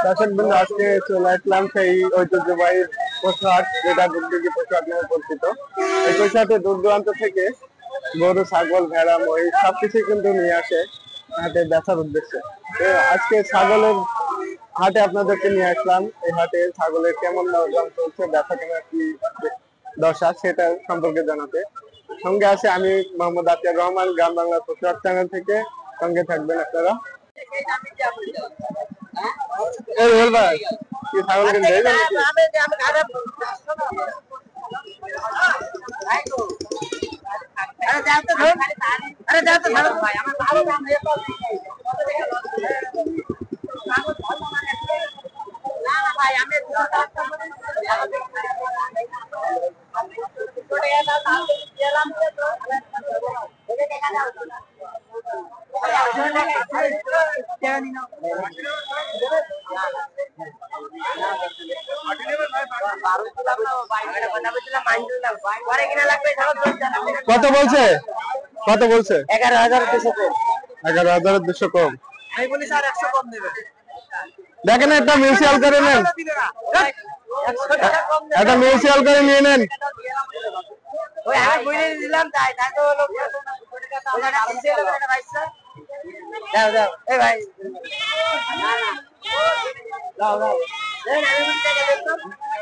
দর্শক বন্ধু, আজকে চলে আসলাম সেই ঐতিহ্যবাহী পশু হাট, যেটা দুর্যোগী পশু হাট নামে পরিচিত। এই পশু হাটে দূর দূরান্ত থেকে গরু, ছাগল, ভেড়া, মহিষ সবকিছু কিন্তু নিয়ে আসে হাটে বেচার উদ্দেশ্যে। তো আজকে ছাগলের হাটে আপনাদেরকে নিয়ে আসলাম। এই হাটে ছাগলের কেমন দাম চলছে, বেচা কেনা কি দশা, সেটা সম্পর্কে জানাতে সঙ্গে আছে আমি মোহাম্মদ আতিয়ার রহমান, গ্রাম বাংলা পশু হাট চ্যানেল থেকে। সঙ্গে থাকবেন আপনারা। এই ভাই, কি ছাগল কিনতে কত বলছে? কত বলছে? 11,200 কম। আমি বলি স্যার 100 কম দেবে। দেখেন একটা মিউচুয়াল করে নেন, একটা মিউচুয়াল করে নিয়ে নেন। ওই আমি বলে দিলাম তাই তাই তো হলো ওটা দিছে লোক এটা ভাইসা দাও দাও এই ভাই দাও দাও এই আমি বলতে গেলে তো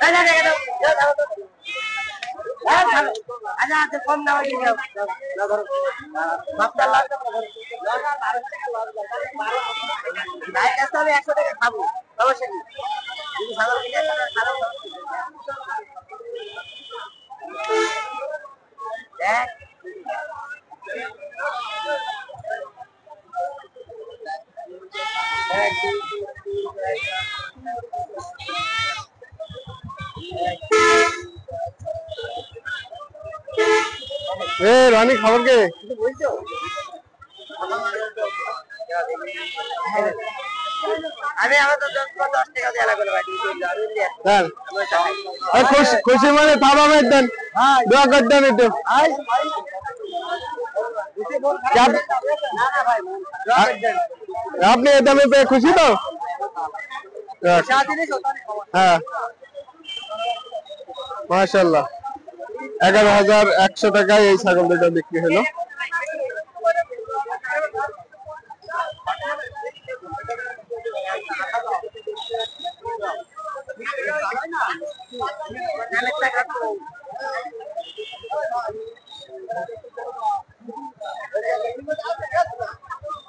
এই না দেখো দাও দাও আচ্ছা আচ্ছা কম দাও কি দাও দাও ধরো বাপটা লাগ ভাই কাছে আমি 100 টাকা খাবো সমস্যা নেই তুমি ছাগল কিনে খাও দেখ এ রানী খবর কে? আমি আমার তো 10 টাকা দেয়া লাগবে ভাই খুশি মানে থামাবেন দেন, দোয়া করে দেন একটু। আপনি এ দামে পেয়ে খুশি তো? হ্যাঁ মাশাআল্লাহ, 11,100 টাকায় এই ছাগল দুটো বিক্রি হলো।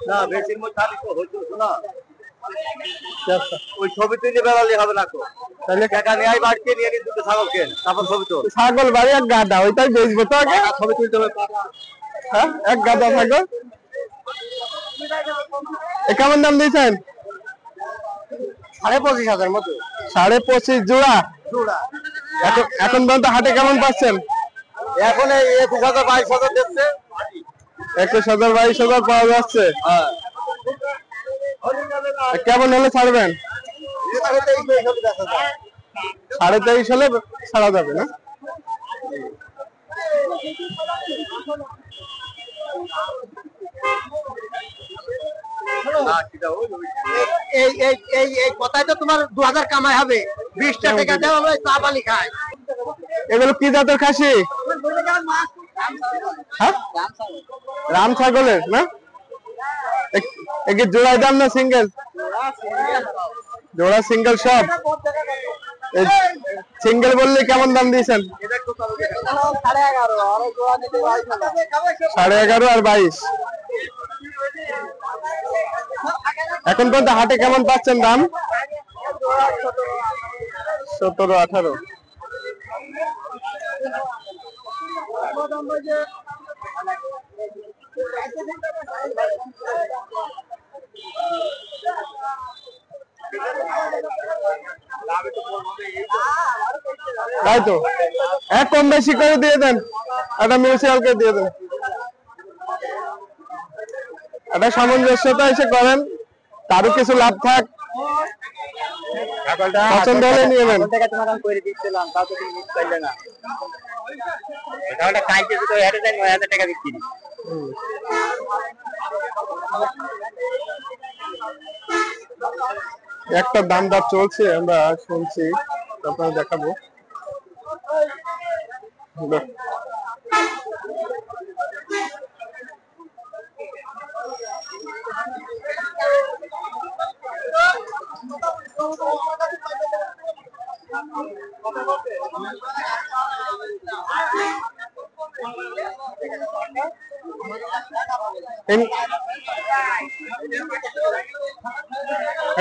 না বেশির মধ্যে আমি তো হইতো না ওই ছবি তুলে বেড়ালে হবে না তো, তাহলে টাকা নিয়ে বাড়িতে নিয়ে নিয়ে দুটো ছাগল কেন, তারপর ছবি তো ছাগল বাড়ি এক গাদা, ওইটাই বেচবো তো আগে, ছবি তুলতে হবে। হ্যাঁ এক গাদা ছাগল। কেমন দাম দিয়েছেন? 25,000 মতো। 25,500 জোড়া। এখন পর্যন্ত হাটে কেমন পাচ্ছেন? এখন 21,000 22,000 দিচ্ছে। 21,000 22,000 পাওয়া যাচ্ছে। কেমন হলে ছাড়বেন? 23,500 হলে ছাড়া যাবে না? এই কথাই তো তোমার 2,000 কামাই হবে, 20টা টাকা দাও আমরা চা পানি খাই। এগুলো কি জাতের খাসি? হ্যাঁ রাম ছাগলের না? জোড়ায় দাম না সিঙ্গেল? জোড়া সিঙ্গেল সব। সিঙ্গেল বললে কেমন দাম দিয়েছেন? 11.5 আর 22। এখন পর্যন্ত হাটে কেমন পাচ্ছেন দাম? 17-18। তাই তো এক কম বেশি করে দিয়ে দেন, একটা মিউচুয়ালকে দিয়ে দেন, একটা সামঞ্জস্যতা এসে করেন, তারও কিছু লাভ থাক। পছন্দ হলে নিয়ে নেন। তোমার করে দিচ্ছিলাম তাও তো তুমি মিস করলে না, এটা কাইতে তো হেরে যায় 9,000 টাকা বিক্রি। একটা দাম দর চলছে, আমরা শুনছি, আপনারা দেখাবো।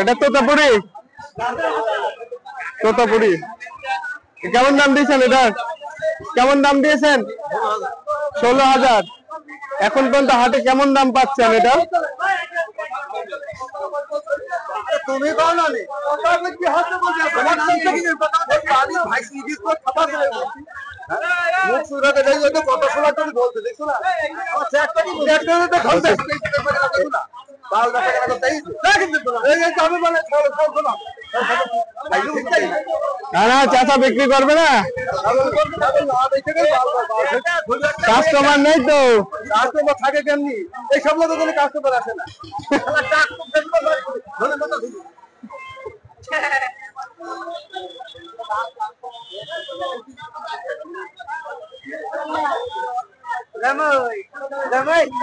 এটা তোতাপুরি, তোতাপুরি কেমন দাম দিয়েছেন? এটা কেমন দাম দিয়েছেন? 16,000। এখন পর্যন্ত হাটে কেমন দাম পাচ্ছেন এটা? তুমি কও না নি কি হচ্ছে বলছো তোমার নাম কি আমি ভাই সিরিজ কো খাবার দেব মুখ সুরাতে দেই তো কত সোলা করে বলতে দেখছো না চেক করে তো খাবে না বাল দেখা গেল তাই না কিন্তু এই যে আমি বলে সব না না না, চাচা বিক্রি করবে না, কাস্টমার নেই তো। কাস্টমার থাকে কেমনি এই সব লোক কোনো কাস্টমার আসে না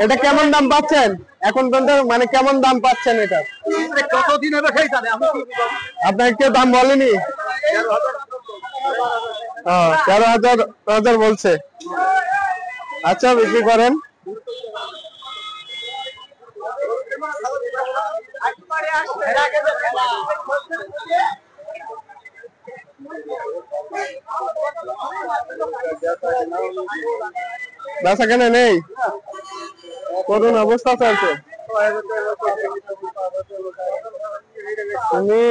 এটা কেমন দাম পাচ্ছেন এখন পর্যন্ত? মানে কেমন দাম পাচ্ছেন এটা? কতদিন হবে খাই জানে আপনাকে কেউ দাম বলেনি? 13,000 বলছে। আচ্ছা, বিক্রি করেন। বেচা কেনা নেই, করুন অবস্থা চলছে। তুমি